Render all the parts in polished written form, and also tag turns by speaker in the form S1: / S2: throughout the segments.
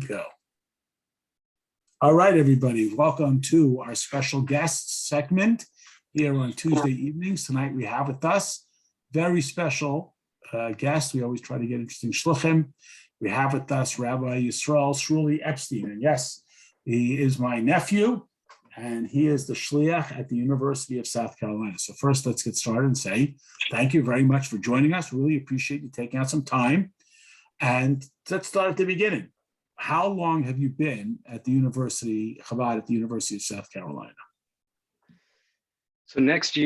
S1: go. All right, everybody. Welcome to our special guest segment here on Tuesday evenings. Tonight we have with us very special guest. We always try to get interesting shluchim. We have with us Rabbi Sruly Epstein. And yes, he is my nephew, and he is the shliach at the University of South Carolina. So first, let's get started and say thank you very much for joining us. Really appreciate you taking out some time. And let's start at the beginning. How long have you been at the University, Chabad at the University of South Carolina?
S2: So next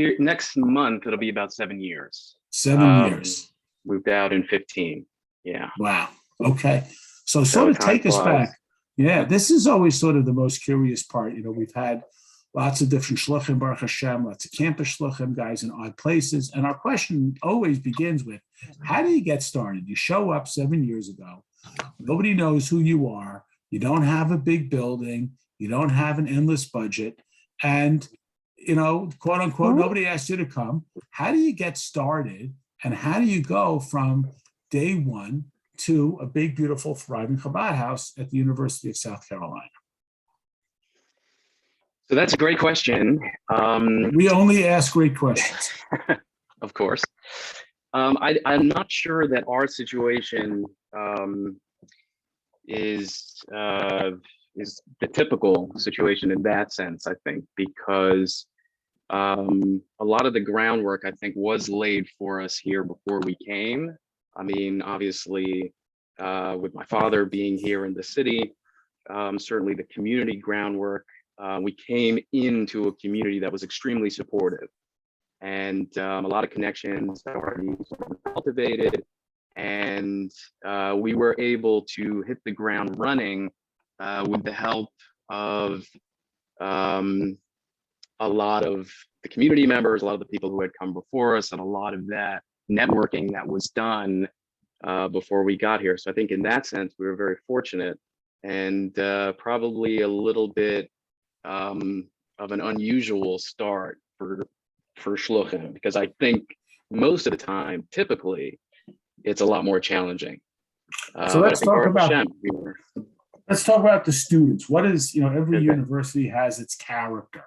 S2: month, it'll be about 7 years.
S1: 7 years.
S2: Moved out in 15. Yeah.
S1: Wow. Okay. So sort of take us back. Yeah, this is always sort of the most curious part. You know, we've had lots of different shluchim, Baruch Hashem, lots of campus shluchim, guys in odd places. And our question always begins with, how do you get started? You show up 7 years ago. Nobody knows who you are. You don't have a big building. You don't have an endless budget. And, you know, quote unquote, nobody asked you to come. How do you get started? And how do you go from day one to a big, beautiful, thriving Chabad house at the University of South Carolina?
S2: So that's a great question.
S1: We only ask great questions.
S2: Of course. I'm not sure that our situation is the typical situation in that sense, I think, because a lot of the groundwork, I think, was laid for us here before we came. I mean, obviously, with my father being here in the city, certainly the community groundwork, we came into a community that was extremely supportive, and a lot of connections that were already cultivated, and we were able to hit the ground running with the help of a lot of the community members, a lot of the people who had come before us, and a lot of that networking that was done before we got here. So I think in that sense, we were very fortunate, and probably a little bit of an unusual start for shluchim, because I think most of the time, typically, it's a lot more challenging.
S1: So let's talk about the students. What is, you know, every university has its character.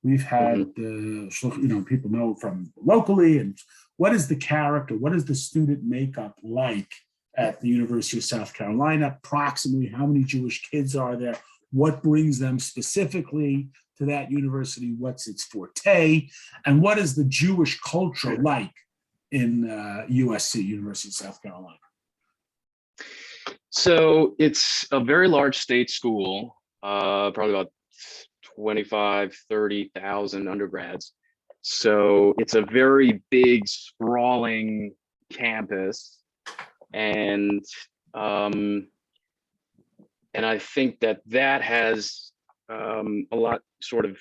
S1: We've had people know from locally, and what is the character? What is the student makeup like at the University of South Carolina? Approximately how many Jewish kids are there? What brings them specifically to that university? What's its forte? And what is the Jewish culture like in USC, University of South Carolina?
S2: So it's a very large state school, probably about 30,000 undergrads. So it's a very big, sprawling campus, and I think that has a lot, sort of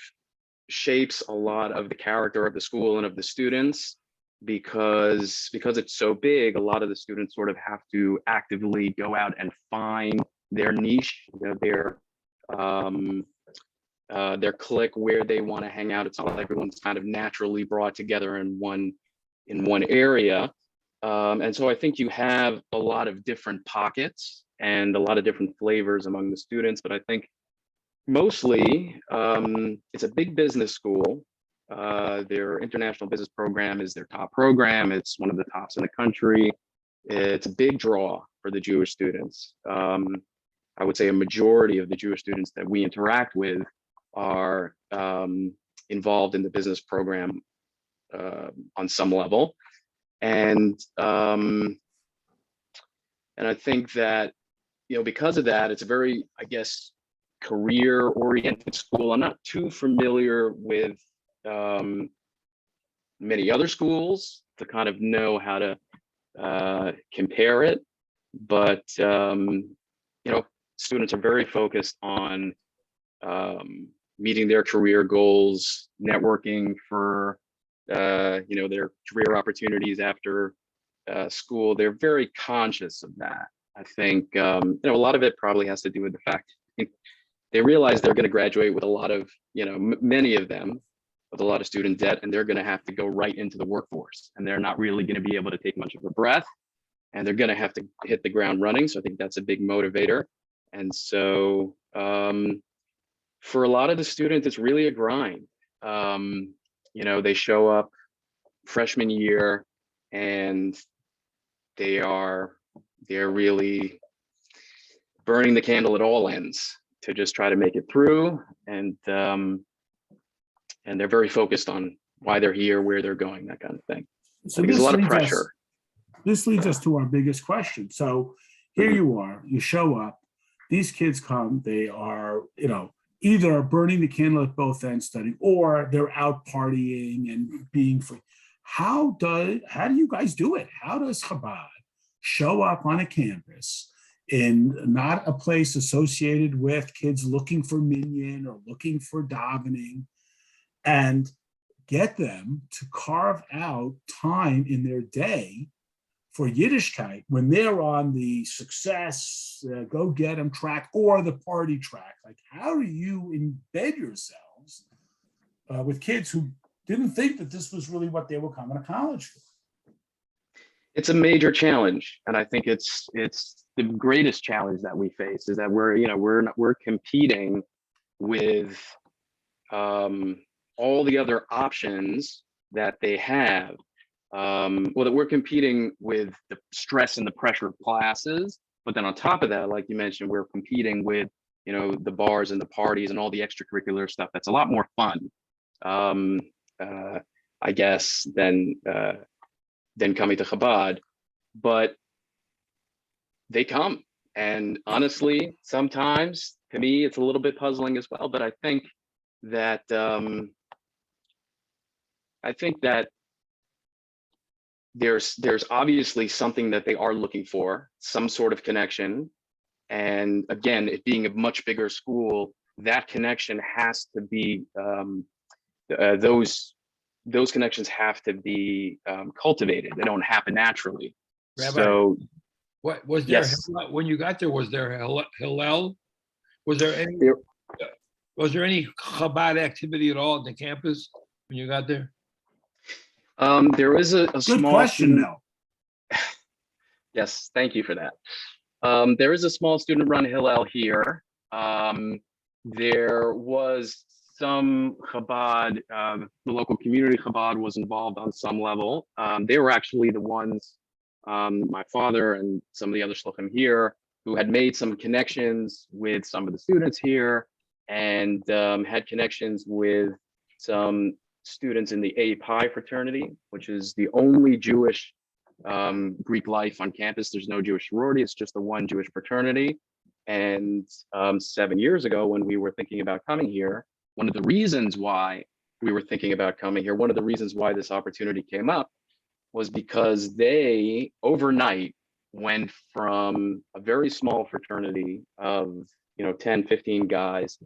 S2: shapes a lot of the character of the school and of the students, because it's so big. A lot of the students sort of have to actively go out and find their niche, you know, their clique, where they want to hang out. It's not like everyone's kind of naturally brought together in one area. And so I think you have a lot of different pockets and a lot of different flavors among the students, but I think mostly it's a big business school. Their international business program is their top program. It's one of the tops in the country. It's a big draw for the Jewish students. I would say a majority of the Jewish students that we interact with are involved in the business program on some level. And I think that, you know, because of that, it's a very, I guess, career-oriented school. I'm not too familiar with many other schools to kind of know how to compare it, but you know, students are very focused on meeting their career goals, networking for you know, their career opportunities after school. They're very conscious of that. I think you know, a lot of it probably has to do with the fact they realize they're going to graduate with a lot of, you know, many of them with a lot of student debt, and they're going to have to go right into the workforce, and they're not really going to be able to take much of a breath, and they're going to have to hit the ground running. So I think that's a big motivator. And so for a lot of the students, it's really a grind. They show up freshman year and they're really burning the candle at all ends to just try to make it through. And they're very focused on why they're here, where they're going, that kind of thing.
S1: So
S2: There's a lot of pressure.
S1: This leads us to our biggest question. So here you are, you show up, these kids come, they are, either burning the candle at both ends studying, or they're out partying and being free. How do you guys do it? How does Chabad show up on a campus in not a place associated with kids looking for minyan or looking for davening, and get them to carve out time in their day for Yiddishkeit when they're on the success, go get them track or the party track? Like, how do you embed yourselves with kids who didn't think that this was really what they were coming to college for?
S2: It's a major challenge, and I think it's the greatest challenge that we face is that we're competing with all the other options that they have. That we're competing with the stress and the pressure of classes, but then on top of that, like you mentioned, we're competing with the bars and the parties and all the extracurricular stuff that's a lot more fun, I guess, than coming to Chabad. But they come, and honestly, sometimes to me it's a little bit puzzling as well. But I think that there's obviously something that they are looking for, some sort of connection. And again, it being a much bigger school, that connection has to be, those connections have to be cultivated. They don't happen naturally.
S3: Rabbi,
S2: so
S3: what was there?
S2: Yes.
S3: When you got there, was there Hillel? Was there any Chabad activity at all at the campus when you got there?
S2: There is a
S1: Good
S2: small
S1: question,
S2: student.
S1: Mel.
S2: Yes, thank you for that. There is a small student-run Hillel here. There was some Chabad, the local community Chabad was involved on some level. They were actually the ones, my father and some of the other shluchim here, who had made some connections with some of the students here, and had connections with some students in the A Pi fraternity, which is the only Jewish Greek life on campus. There's no Jewish sorority, it's just the one Jewish fraternity. And 7 years ago, when we were thinking about coming here, one of the reasons why we were thinking about coming here, one of the reasons why this opportunity came up was because they overnight went from a very small fraternity of 10, 15 guys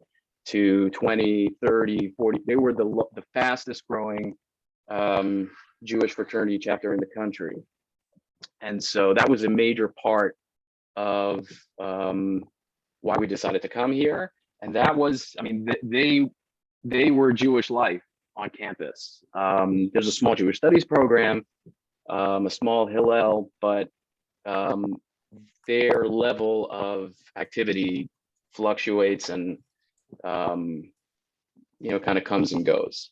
S2: to 20, 30, 40. They were the fastest growing Jewish fraternity chapter in the country. And so that was a major part of why we decided to come here. And that was, they were Jewish life on campus. There's a small Jewish studies program, a small Hillel, but their level of activity fluctuates and kind of comes and goes.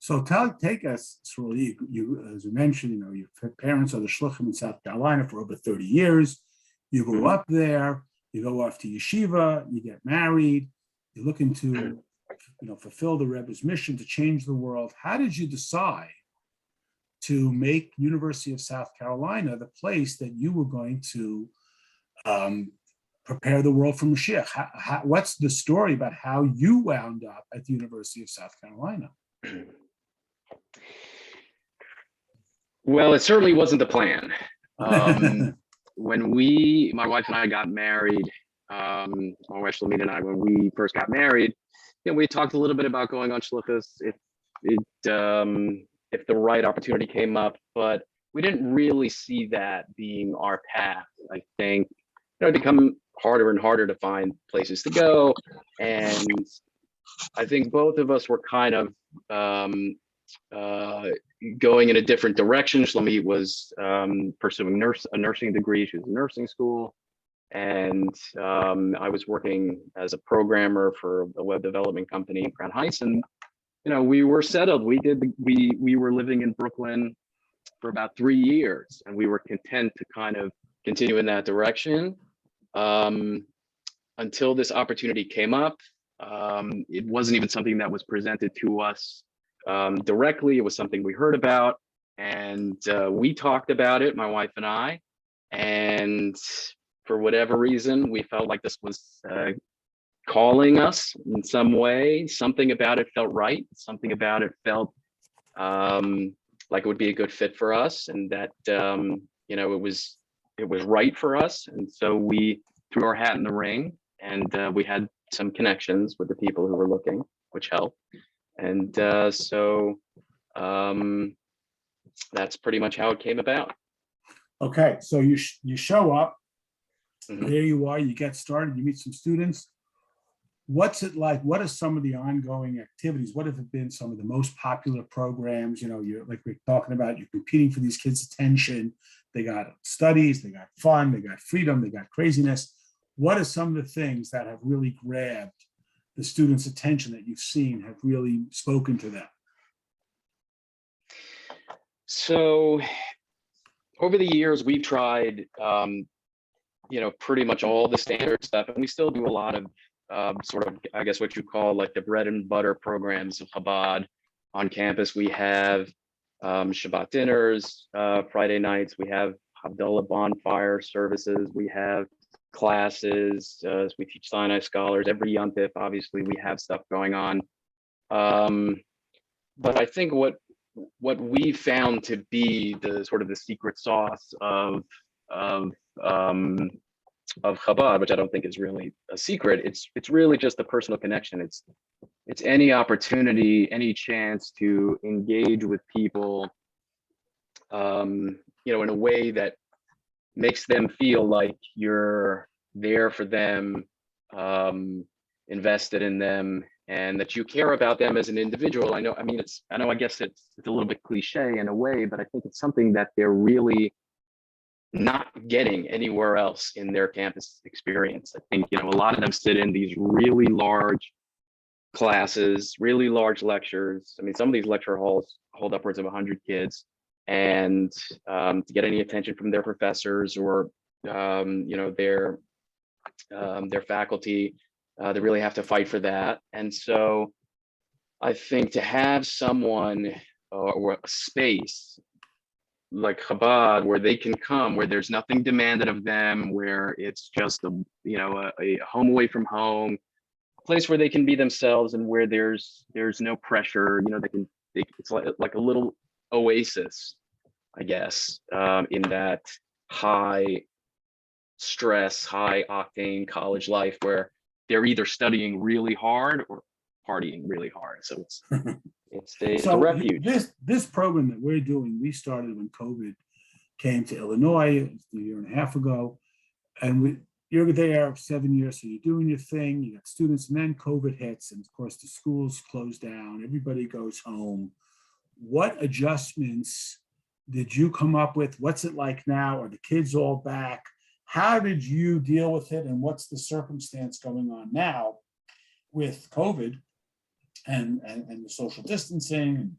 S1: So take us, Sruly, you, as you mentioned, your parents are the shluchim in South Carolina for over 30 years. You go up there, you go off to yeshiva, you get married, you're looking to, fulfill the Rebbe's mission to change the world. How did you decide to make University of South Carolina the place that you were going to prepare the world for Mashiach? What's the story about how you wound up at the University of South Carolina?
S2: Well, it certainly wasn't the plan. When my wife and I got married, my wife Shlomit and I, when we first got married, we talked a little bit about going on shluchos if the right opportunity came up, but we didn't really see that being our path. I think it become harder and harder to find places to go, and I think both of us were kind of going in a different direction. Shlomit was pursuing a nursing degree. She was in nursing school. and I was working as a programmer for a web development company in Crown Heights, and we were settled. We were living in Brooklyn for about 3 years, and we were content to kind of continue in that direction until this opportunity came up. It wasn't even something that was presented to us directly. It was something we heard about, and we talked about it, my wife and I, and for whatever reason, we felt like this was calling us in some way. Something about it felt right. Something about it felt like it would be a good fit for us, and that it was right for us. And so we threw our hat in the ring, and we had some connections with the people who were looking, which helped. And so that's pretty much how it came about.
S1: Okay, so you show up,
S2: Mhm.
S1: there you are, you get started, you meet some students. What's it like? What are some of the ongoing activities? What have been some of the most popular programs? You're like we're talking about, you're competing for these kids' attention. They got studies, they got fun, they got freedom, they got craziness. What are some of the things that have really grabbed the students' attention that you've seen have really spoken to them?
S2: So over the years, we've tried, pretty much all the standard stuff, and we still do a lot of sort of, I guess, what you call like the bread and butter programs of Chabad on campus. We have Shabbat dinners, Friday nights. We have Havdalah bonfire services. We have classes. We teach Sinai scholars every Yom Tov. Obviously, we have stuff going on. But I think what we found to be the sort of the secret sauce of Chabad, which I don't think is really a secret, it's really just the personal connection. It's any opportunity, any chance to engage with people, in a way that makes them feel like you're there for them, invested in them, and that you care about them as an individual. I guess it's a little bit cliche in a way, but I think it's something that they're really not getting anywhere else in their campus experience. I think, a lot of them sit in these really large classes, really large lectures. I mean, some of these lecture halls hold upwards of 100 kids, and to get any attention from their professors or, their faculty, they really have to fight for that. And so I think to have someone or a space like Chabad, where they can come, where there's nothing demanded of them, where it's just a home away from home, a place where they can be themselves, and where there's no pressure. It's like a little oasis, I guess, in that high stress, high octane college life, where they're either studying really hard or partying really hard. So it's a refuge.
S1: This program that we're doing, we started when COVID came to Illinois a year and a half ago, and you're there 7 years, so you're doing your thing, you got students, and then COVID hits, and of course the schools close down, everybody goes home. What adjustments did you come up with? What's it like now? Are the kids all back? How did you deal with it, and what's the circumstance going on now with COVID and the social distancing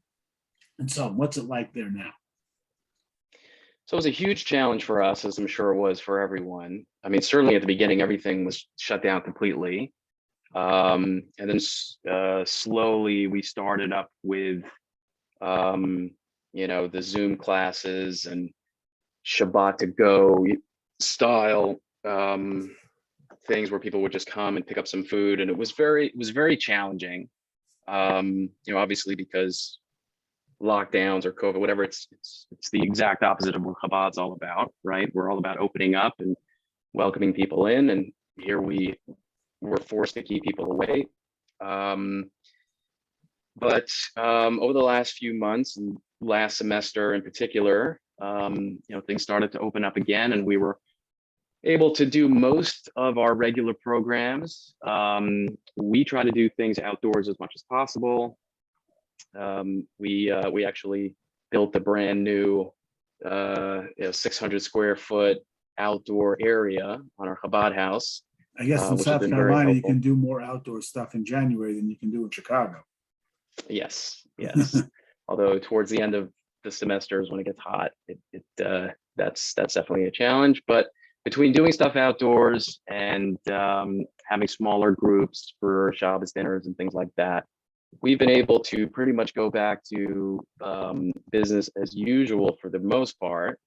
S1: and so on? What's it like there now?
S2: So it was a huge challenge for us, as I'm sure it was for everyone. I mean, certainly at the beginning, everything was shut down completely. And then slowly we started up with, the Zoom classes and Shabbat to go style things where people would just come and pick up some food. And it was very challenging. Obviously because lockdowns or COVID, whatever, it's the exact opposite of what Chabad's all about, right? We're all about opening up and welcoming people in, and here we were forced to keep people away. But over the last few months and last semester in particular, things started to open up again, and we were able to do most of our regular programs. We try to do things outdoors as much as possible. We actually built a brand new 600 square foot outdoor area on our Chabad house,
S1: I guess in
S2: which has
S1: South
S2: been very
S1: Carolina, you
S2: helpful.
S1: can do more outdoor stuff in January than you can do in Chicago.
S2: Yes, yes. Although towards the end of the semesters when it gets hot, that's definitely a challenge. But between doing stuff outdoors and having smaller groups for Shabbos dinners and things like that, we've been able to pretty much go back to business as usual for the most part.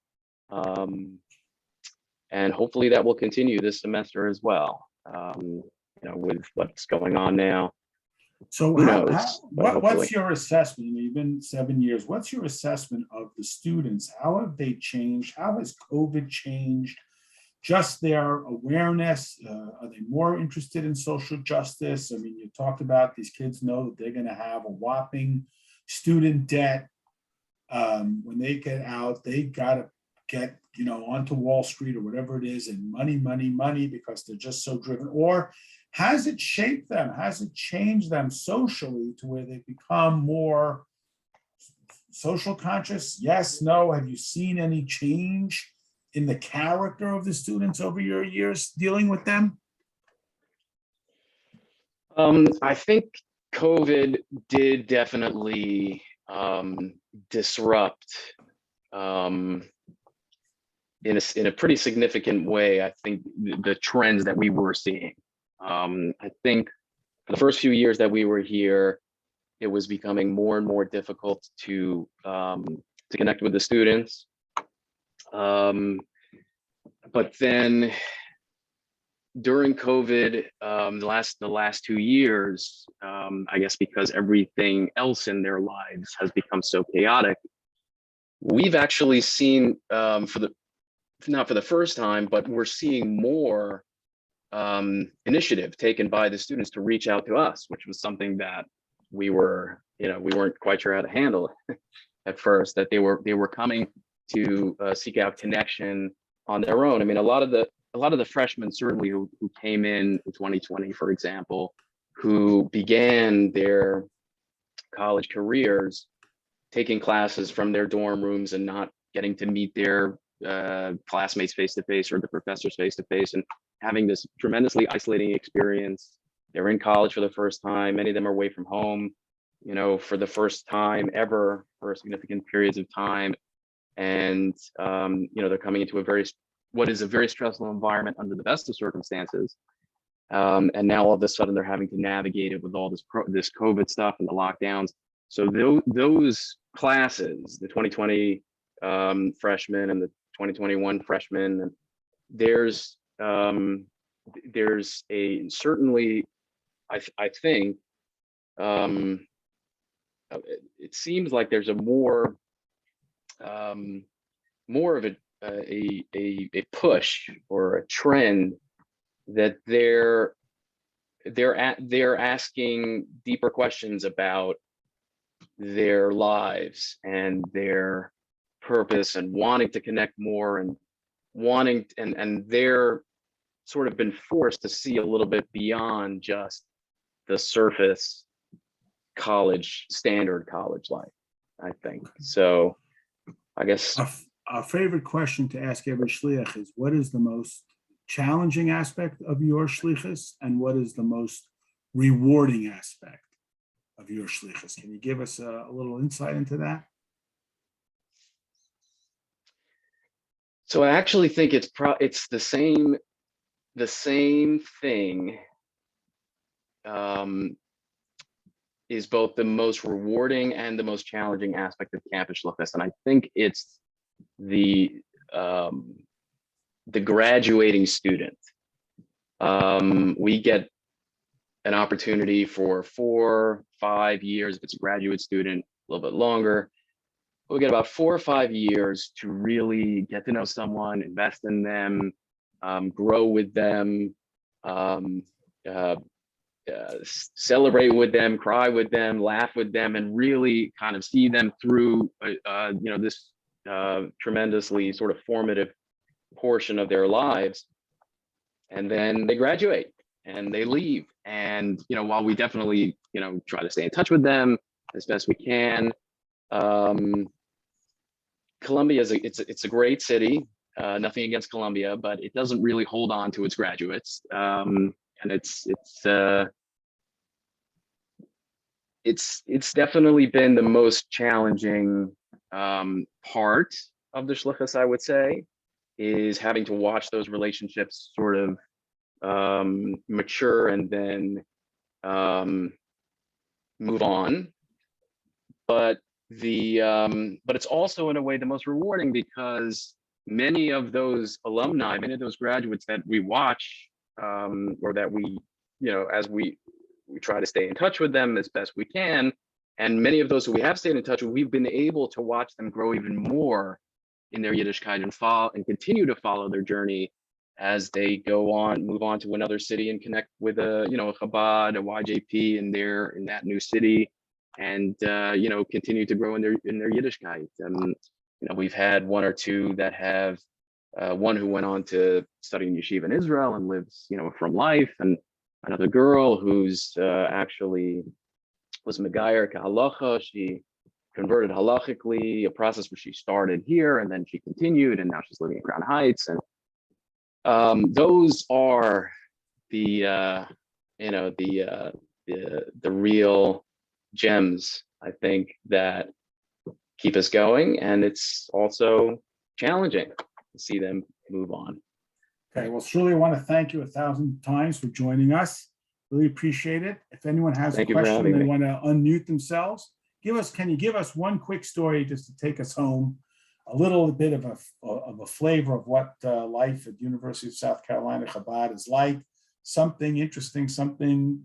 S2: And hopefully that will continue this semester as well. With what's going on now.
S1: So
S2: Who knows? But
S1: what's
S2: hopefully.
S1: your assessment? You've been 7 years. What's your assessment of the students? How have they changed? How has COVID changed just their awareness? Are they more interested in social justice? I mean, you talked about these kids know that they're going to have a whopping student debt. When they get out, they got to get, onto Wall Street or whatever it is, and money, because they're just so driven. Or has it shaped them? Has it changed them socially to where they've become more social conscious? Yes, no. Have you seen any change in the character of the students over your years dealing with them?
S2: I think COVID did definitely disrupt in a pretty significant way, I think, the trends that we were seeing. I think for the first few years that we were here, it was becoming more and more difficult to connect with the students. But then during COVID, the last 2 years, I guess because everything else in their lives has become so chaotic, we've actually seen, not for the first time, but we're seeing more initiative taken by the students to reach out to us, which was something that we weren't quite sure how to handle at first. That they were coming to seek out connection on their own. I mean, a lot of the freshmen certainly who came in 2020, for example, who began their college careers taking classes from their dorm rooms and not getting to meet their classmates face to face or the professors face to face, and having this tremendously isolating experience. They're in college for the first time. Many of them are away from home, for the first time ever for significant periods of time. And, they're coming into what is a very stressful environment under the best of circumstances. And now all of a sudden they're having to navigate it with all this COVID stuff and the lockdowns. So those classes, the 2020 freshmen and the 2021 freshmen, there's a certainly, I think, it seems like there's a more of a push or a trend that they're asking deeper questions about their lives and their purpose, and wanting to connect more, and they're sort of been forced to see a little bit beyond just the surface standard college life, I think. So I guess
S1: our favorite question to ask every shliach is, what is the most challenging aspect of your shlichus, and what is the most rewarding aspect of your shlichus? Can you give us a little insight into that?
S2: So I actually think it's the same thing, is both the most rewarding and the most challenging aspect of campus shlichus, and I think it's the graduating student. We get an opportunity for 4-5 years if it's a graduate student, a little bit longer. We get about 4 or 5 years to really get to know someone, invest in them, grow with them, celebrate with them, cry with them, laugh with them, and really kind of see them through, this tremendously sort of formative portion of their lives. And then they graduate and they leave. And, while we definitely, try to stay in touch with them as best we can, Columbia it's a great city. Nothing against Columbia, but it doesn't really hold on to its graduates. And it's definitely been the most challenging part of the shlichus, I would say, is having to watch those relationships sort of mature and then move on. But it's also in a way the most rewarding, because many of those alumni, many of those graduates that we watch, or that we, as we try to stay in touch with them as best we can, and many of those who we have stayed in touch with, we've been able to watch them grow even more in their Yiddishkeit and continue to follow their journey as they move on to another city and connect with a Chabad, a YJP in that new city, and continue to grow in their Yiddishkeit. We've had one or two that have one who went on to study in yeshiva in Israel and lives from life, and another girl who's actually was Megayer Halacha. She converted halachically, a process where she started here and then she continued, and now she's living in Crown Heights. And those are the real gems, I think, that keep us going. And it's also challenging to see them move on.
S1: Okay, well, Sruly, I want to thank you 1,000 times for joining us. Really appreciate it. If anyone has a question, they want to unmute themselves, can you give us one quick story just to take us home, a little bit of a flavor of what life at University of South Carolina Chabad is like, something interesting, something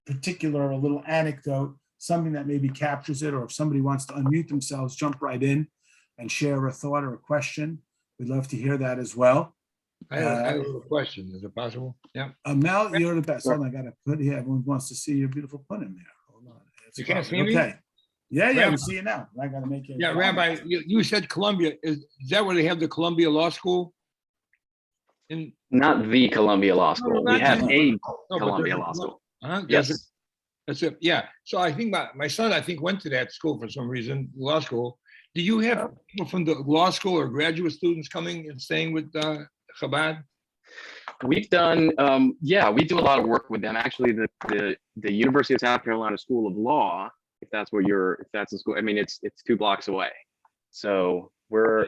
S1: particular, a little anecdote, something that maybe captures it, or if somebody wants to unmute themselves, jump right in and share a thought or a question. We'd love to hear that as well.
S3: I have a question. Is it possible? Yeah.
S1: Mel, you're the best. Hold on, I got to put here. Everyone wants to see your beautiful put in there. Hold on.
S3: You can't see me?
S1: Okay. Yeah,
S3: Rabbi.
S1: we see you now. I got to make it.
S3: Yeah, Rabbi, you said Columbia. Is that where they have the Columbia Law School?
S2: Not the Columbia Law School. We have a Columbia Law School. Yes.
S3: That's it. Yeah. So I think my son, went to that school for some reason, law school. Do you have people from the law school or graduate students coming and staying with Chabad?
S2: We've done, we do a lot of work with them. Actually, the University of South Carolina School of Law, if that's the school. I mean, it's 2 blocks away. So we're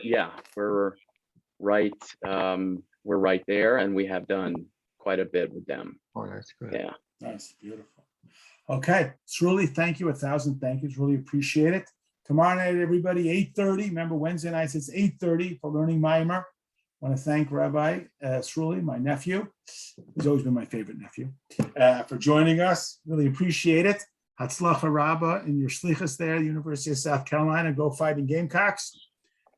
S2: right there, and we have done quite a bit with them.
S3: Oh, that's good.
S2: Yeah.
S1: Nice, beautiful. Okay, Sruly, thank you, 1,000 thank yous. Really appreciate it. Tomorrow night, everybody, 8:30. Remember, Wednesday nights it's 8:30 for learning Maimer. I want to thank Rabbi Sruly, my nephew. He's always been my favorite nephew, for joining us. Really appreciate it. Hatzlacha Rabbah in your shlichus there, University of South Carolina. Go Fighting Gamecocks.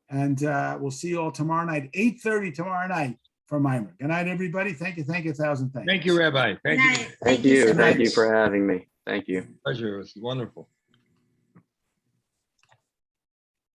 S1: And we'll see you all tomorrow night, 8:30 tomorrow night for Maimer. Good night, everybody. Thank you, 1,000 thanks.
S3: Thank you, Rabbi. Thank you.
S2: Thank you for having me. Thank you.
S3: Pleasure. It was wonderful.